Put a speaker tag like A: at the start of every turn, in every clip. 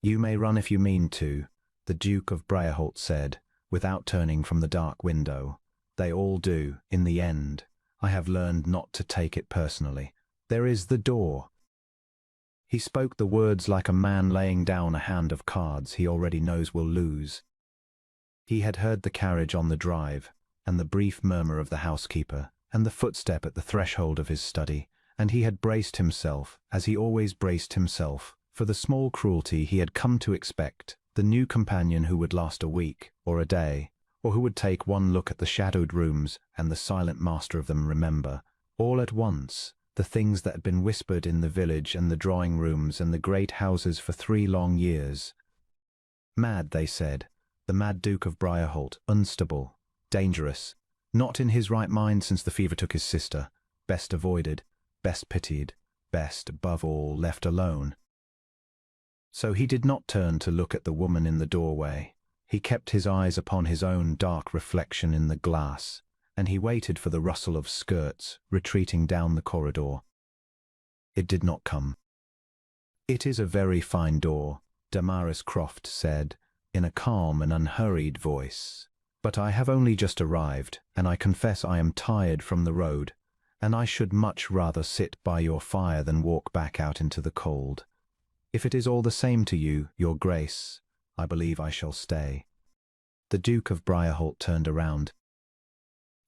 A: You may run if you mean to, the Duke of Brierholt said, without turning from the dark window. They all do, in the end. I have learned not to take it personally. There is the door. He spoke the words like a man laying down a hand of cards he already knows will lose. He had heard the carriage on the drive, and the brief murmur of the housekeeper, and the footstep at the threshold of his study, and he had braced himself, as he always braced himself, for the small cruelty he had come to expect, the new companion who would last a week, or a day, or who would take one look at the shadowed rooms and the silent master of them remember, all at once, the things that had been whispered in the village and the drawing rooms and the great houses for 3 long years. Mad, they said, the mad Duke of Brierholt, unstable, dangerous, not in his right mind since the fever took his sister, best avoided, best pitied, best, above all, left alone. So he did not turn to look at the woman in the doorway. He kept his eyes upon his own dark reflection in the glass, and he waited for the rustle of skirts retreating down the corridor. It did not come. "It is a very fine door," Damaris Croft said, in a calm and unhurried voice. "But I have only just arrived, and I confess I am tired from the road, and I should much rather sit by your fire than walk back out into the cold. If it is all the same to you, your grace, I believe I shall stay." The Duke of Brierholt turned around.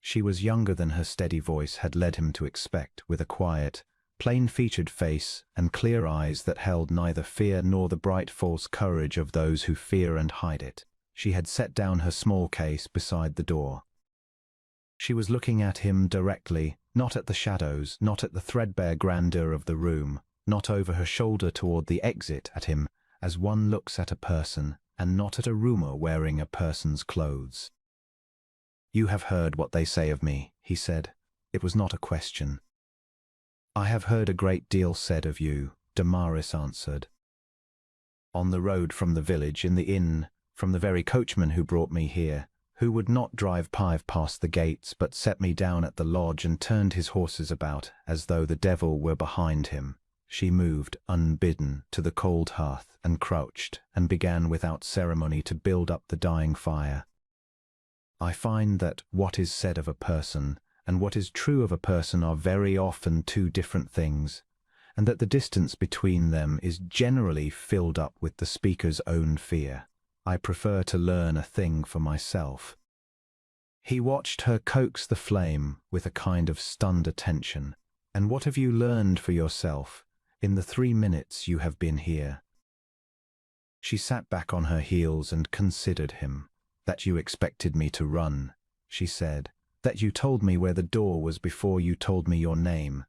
A: She was younger than her steady voice had led him to expect, with a quiet, plain-featured face and clear eyes that held neither fear nor the bright false courage of those who fear and hide it. She had set down her small case beside the door. She was looking at him directly, not at the shadows, not at the threadbare grandeur of the room, not over her shoulder toward the exit at him, as one looks at a person, and not at a rumor wearing a person's clothes. "You have heard what they say of me," he said. It was not a question. "I have heard a great deal said of you," Damaris answered. "On the road from the village, in the inn, from the very coachman who brought me here, who would not drive past the gates but set me down at the lodge and turned his horses about as though the devil were behind him." She moved, unbidden, to the cold hearth and crouched and began without ceremony to build up the dying fire. "I find that what is said of a person and what is true of a person are very often 2 different things, and that the distance between them is generally filled up with the speaker's own fear. I prefer to learn a thing for myself." He watched her coax the flame with a kind of stunned attention. "And what have you learned for yourself in the 3 minutes you have been here?" She sat back on her heels and considered him. "That you expected me to run," she said. "That you told me where the door was before you told me your name.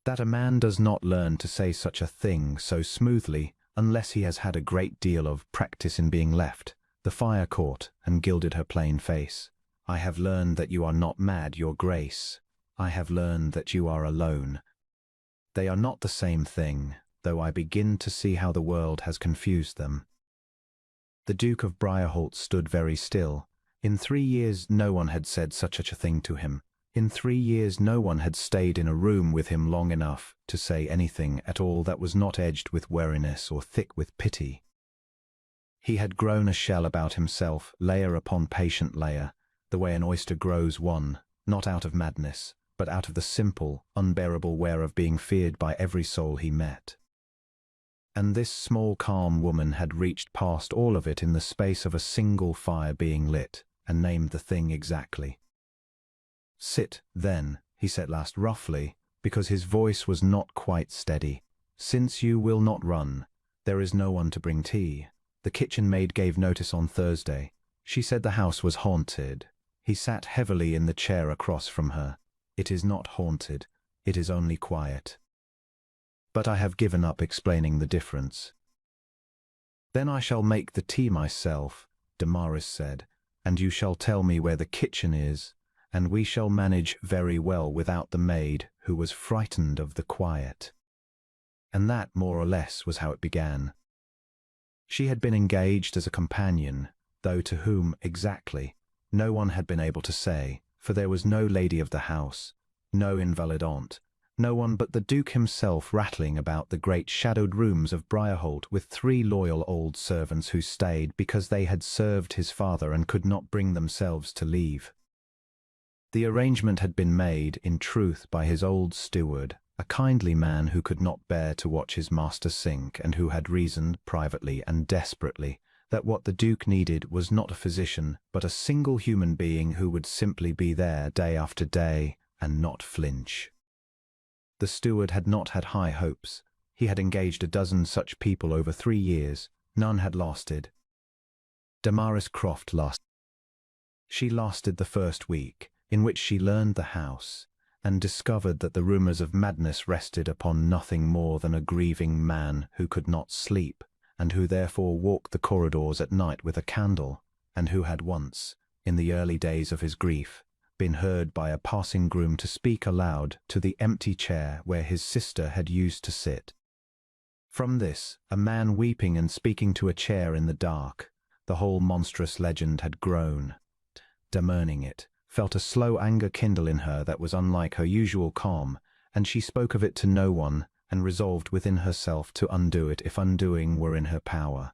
A: That a man does not learn to say such a thing so smoothly unless he has had a great deal of practice in being left." The fire caught and gilded her plain face. "I have learned that you are not mad, your grace. I have learned that you are alone. They are not the same thing, though I begin to see how the world has confused them." The Duke of Brierholt stood very still. In 3 years no one had said such a thing to him. In 3 years no one had stayed in a room with him long enough to say anything at all that was not edged with weariness or thick with pity. He had grown a shell about himself, layer upon patient layer, the way an oyster grows one, not out of madness, but out of the simple, unbearable wear of being feared by every soul he met. And this small, calm woman had reached past all of it in the space of a single fire being lit, and named the thing exactly. "Sit, then," he said last roughly, because his voice was not quite steady. "Since you will not run, there is no one to bring tea. The kitchen maid gave notice on Thursday. She said the house was haunted." He sat heavily in the chair across from her. "It is not haunted. It is only quiet. But I have given up explaining the difference." "Then I shall make the tea myself," Damaris said, "and you shall tell me where the kitchen is, and we shall manage very well without the maid who was frightened of the quiet." And that, more or less, was how it began. She had been engaged as a companion, though to whom exactly, no one had been able to say, for there was no lady of the house, no invalid aunt, No one but the Duke himself rattling about the great shadowed rooms of Brierholt with 3 loyal old servants who stayed because they had served his father and could not bring themselves to leave. The arrangement had been made, in truth, by his old steward, a kindly man who could not bear to watch his master sink and who had reasoned, privately and desperately, that what the Duke needed was not a physician, but a single human being who would simply be there day after day and not flinch. The steward had not had high hopes. He had engaged a dozen such people over 3 years. None had lasted. Damaris Croft lasted. She lasted the first week, in which she learned the house, and discovered that the rumors of madness rested upon nothing more than a grieving man who could not sleep, and who therefore walked the corridors at night with a candle, and who had once, in the early days of his grief, been heard by a passing groom to speak aloud to the empty chair where his sister had used to sit. From this, a man weeping and speaking to a chair in the dark, the whole monstrous legend had grown. Demurning it, felt a slow anger kindle in her that was unlike her usual calm, and she spoke of it to no one, and resolved within herself to undo it if undoing were in her power.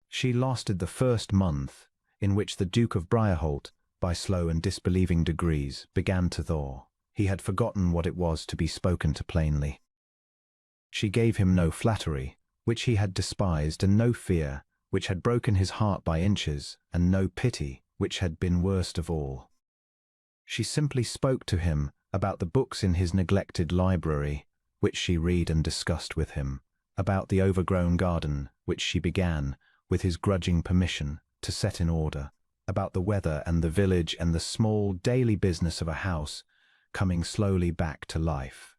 A: She lasted the first month, in which the Duke of Brierholt, by slow and disbelieving degrees, began to thaw. He had forgotten what it was to be spoken to plainly. She gave him no flattery, which he had despised, and no fear, which had broken his heart by inches, and no pity, which had been worst of all. She simply spoke to him about the books in his neglected library, which she read and discussed with him, about the overgrown garden, which she began, with his grudging permission, to set in order, about the weather and the village and the small daily business of a house coming slowly back to life.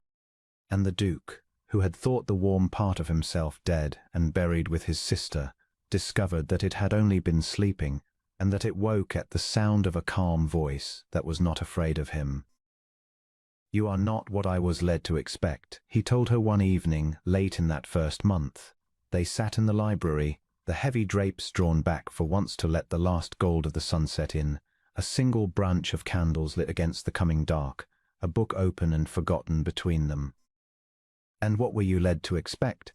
A: And the Duke, who had thought the warm part of himself dead and buried with his sister, discovered that it had only been sleeping, and that it woke at the sound of a calm voice that was not afraid of him. "You are not what I was led to expect," he told her one evening late in that first month. They sat in the library, the heavy drapes drawn back for once to let the last gold of the sunset in, a single branch of candles lit against the coming dark, a book open and forgotten between them. "And what were you led to expect?"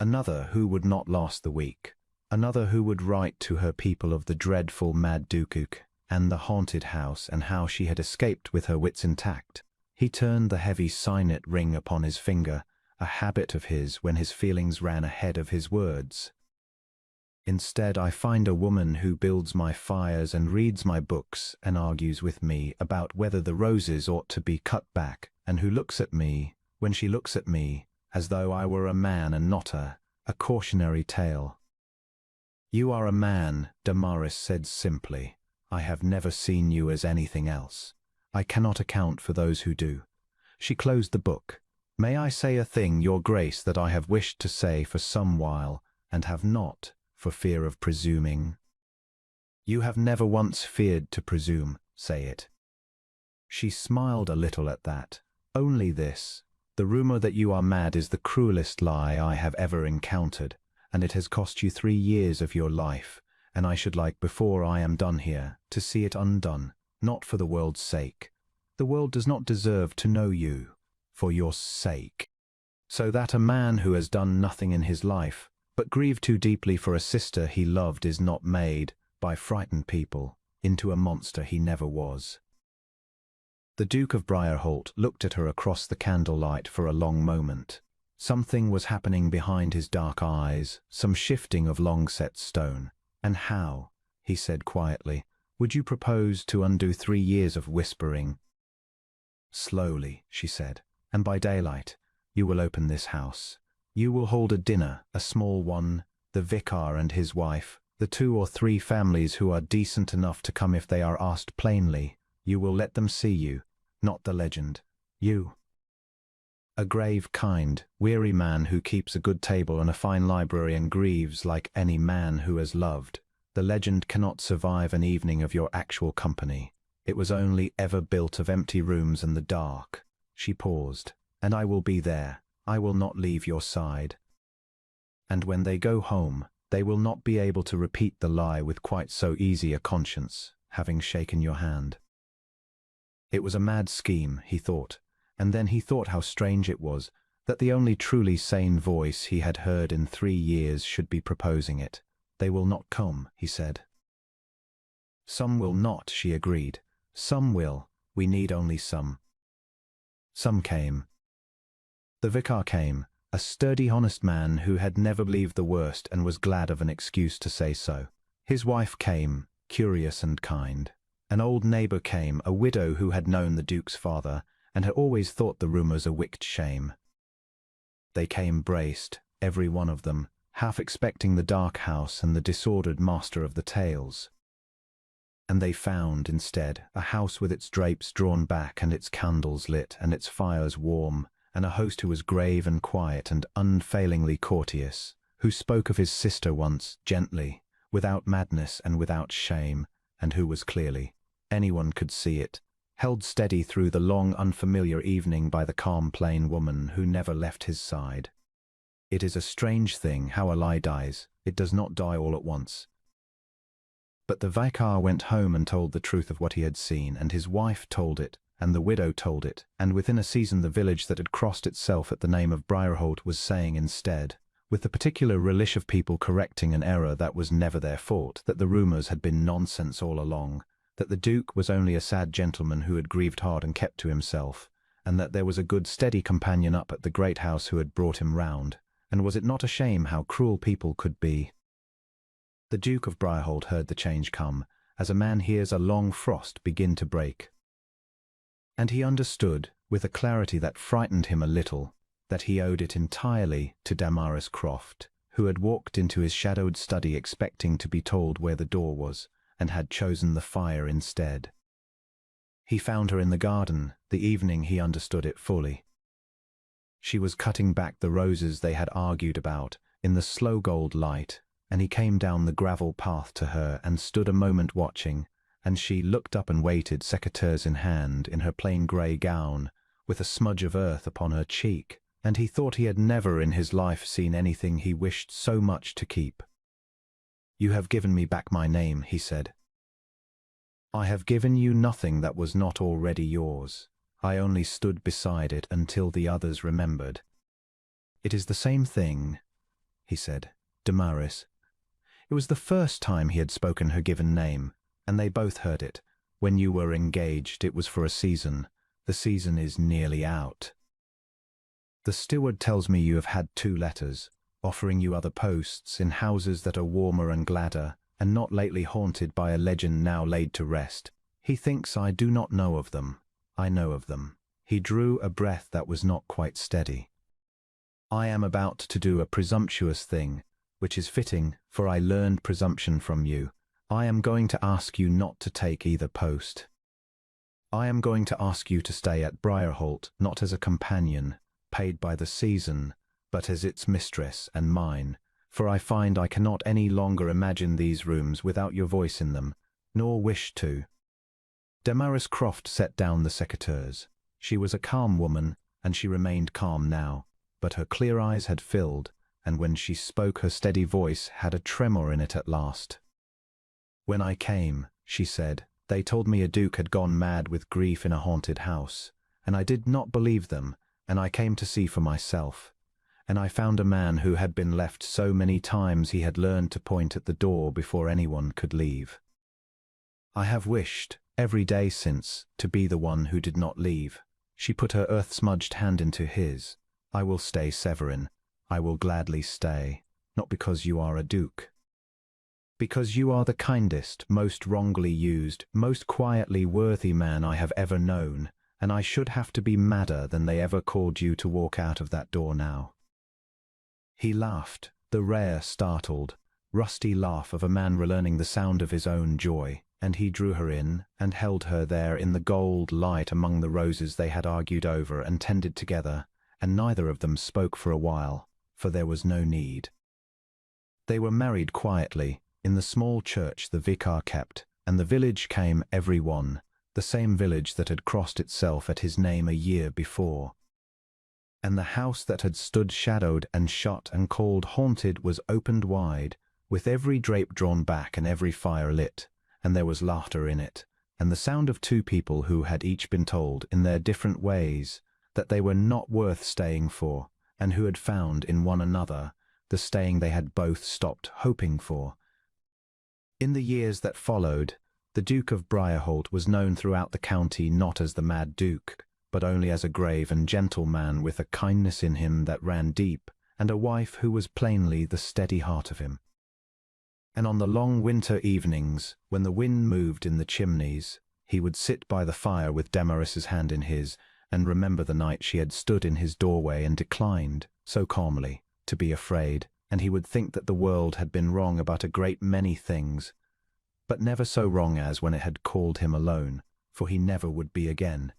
A: Another who would not last the week, another who would write to her people of the dreadful Mad Dukuk and the haunted house and how she had escaped with her wits intact. He turned the heavy signet ring upon his finger, a habit of his when his feelings ran ahead of his words. "Instead, I find a woman who builds my fires and reads my books and argues with me about whether the roses ought to be cut back, and who looks at me, when she looks at me, as though I were a man and not a cautionary tale." "You are a man," Damaris said simply. "I have never seen you as anything else. I cannot account for those who do." She closed the book. "May I say a thing, Your Grace, that I have wished to say for some while, and have not, for fear of presuming?" "You have never once feared to presume. Say it." She smiled a little at that. "Only this. The rumor that you are mad is the cruelest lie I have ever encountered, and it has cost you 3 years of your life, and I should like, before I am done here, to see it undone, not for the world's sake. The world does not deserve to know you, for your sake. So that a man who has done nothing in his life, but grieved too deeply for a sister he loved, is not made, by frightened people, into a monster he never was." The Duke of Brierholt looked at her across the candlelight for a long moment. Something was happening behind his dark eyes, some shifting of long-set stone. "And how," he said quietly, "would you propose to undo 3 years of whispering?" "Slowly," she said, "and by daylight. You will open this house. You will hold a dinner, a small one, the vicar and his wife, the 2 or 3 families who are decent enough to come if they are asked plainly. You will let them see you, not the legend. You. A grave, kind, weary man who keeps a good table and a fine library and grieves like any man who has loved. The legend cannot survive an evening of your actual company. It was only ever built of empty rooms and the dark." She paused. "And I will be there. I will not leave your side. And when they go home, they will not be able to repeat the lie with quite so easy a conscience, having shaken your hand." It was a mad scheme, he thought, And then he thought how strange it was that the only truly sane voice he had heard in 3 years should be proposing it. "They will not come," he said. "Some will not," she agreed. "Some will. We need only some." Some came. The vicar came, a sturdy, honest man who had never believed the worst and was glad of an excuse to say so. His wife came, curious and kind. An old neighbor came, a widow who had known the Duke's father and had always thought the rumors a wicked shame. They came braced, every one of them, half expecting the dark house and the disordered master of the tales. And they found, instead, a house with its drapes drawn back and its candles lit and its fires warm, and a host who was grave and quiet and unfailingly courteous, who spoke of his sister once, gently, without madness and without shame, and who was clearly, anyone could see it, held steady through the long unfamiliar evening by the calm plain woman who never left his side. It is a strange thing how a lie dies. It does not die all at once. But the vicar went home and told the truth of what he had seen, and his wife told it, and the widow told it, and within a season the village that had crossed itself at the name of Brierholt was saying instead, with the particular relish of people correcting an error that was never their fault, that the rumours had been nonsense all along, that the Duke was only a sad gentleman who had grieved hard and kept to himself, and that there was a good steady companion up at the great house who had brought him round, and was it not a shame how cruel people could be? The Duke of Brierholt heard the change come, as a man hears a long frost begin to break. And he understood, with a clarity that frightened him a little, that he owed it entirely to Damaris Croft, who had walked into his shadowed study expecting to be told where the door was, and had chosen the fire instead. He found her in the garden, the evening he understood it fully. She was cutting back the roses they had argued about, in the slow gold light, and he came down the gravel path to her and stood a moment watching, and she looked up and waited, secateurs in hand, in her plain grey gown, with a smudge of earth upon her cheek, and he thought he had never in his life seen anything he wished so much to keep. "You have given me back my name," he said. "I have given you nothing that was not already yours. I only stood beside it until the others remembered." "It is the same thing," he said. "Damaris." It was the first time he had spoken her given name, and they both heard it. "When you were engaged, it was for a season. The season is nearly out. The steward tells me you have had 2 letters, offering you other posts in houses that are warmer and gladder, and not lately haunted by a legend now laid to rest. He thinks I do not know of them. I know of them." He drew a breath that was not quite steady. "I am about to do a presumptuous thing, which is fitting, for I learned presumption from you. I am going to ask you not to take either post. I am going to ask you to stay at Brierholt, not as a companion, paid by the season, but as its mistress and mine, for I find I cannot any longer imagine these rooms without your voice in them, nor wish to." Damaris Croft set down the secateurs. She was a calm woman, and she remained calm now, but her clear eyes had filled, and when she spoke her steady voice had a tremor in it at last. "When I came," she said, "they told me a duke had gone mad with grief in a haunted house, and I did not believe them, and I came to see for myself. And I found a man who had been left so many times he had learned to point at the door before anyone could leave. I have wished, every day since, to be the one who did not leave." She put her earth-smudged hand into his. "I will stay, Severin. I will gladly stay, not because you are a duke. Because you are the kindest, most wrongly used, most quietly worthy man I have ever known, and I should have to be madder than they ever called you to walk out of that door now." He laughed, the rare, startled, rusty laugh of a man relearning the sound of his own joy, and he drew her in and held her there in the gold light among the roses they had argued over and tended together, and neither of them spoke for a while, for there was no need. They were married quietly, in the small church the vicar kept, and the village came every one, the same village that had crossed itself at his name a year before. And the house that had stood shadowed and shut and called haunted was opened wide, with every drape drawn back and every fire lit, and there was laughter in it, and the sound of 2 people who had each been told, in their different ways, that they were not worth staying for, and who had found in one another the staying they had both stopped hoping for. In the years that followed, the Duke of Brierholt was known throughout the county not as the Mad Duke, but only as a grave and gentle man with a kindness in him that ran deep, and a wife who was plainly the steady heart of him. And on the long winter evenings, when the wind moved in the chimneys, he would sit by the fire with Damaris's hand in his, and remember the night she had stood in his doorway and declined, so calmly, to be afraid, and he would think that the world had been wrong about a great many things, but never so wrong as when it had called him alone, for he never would be again.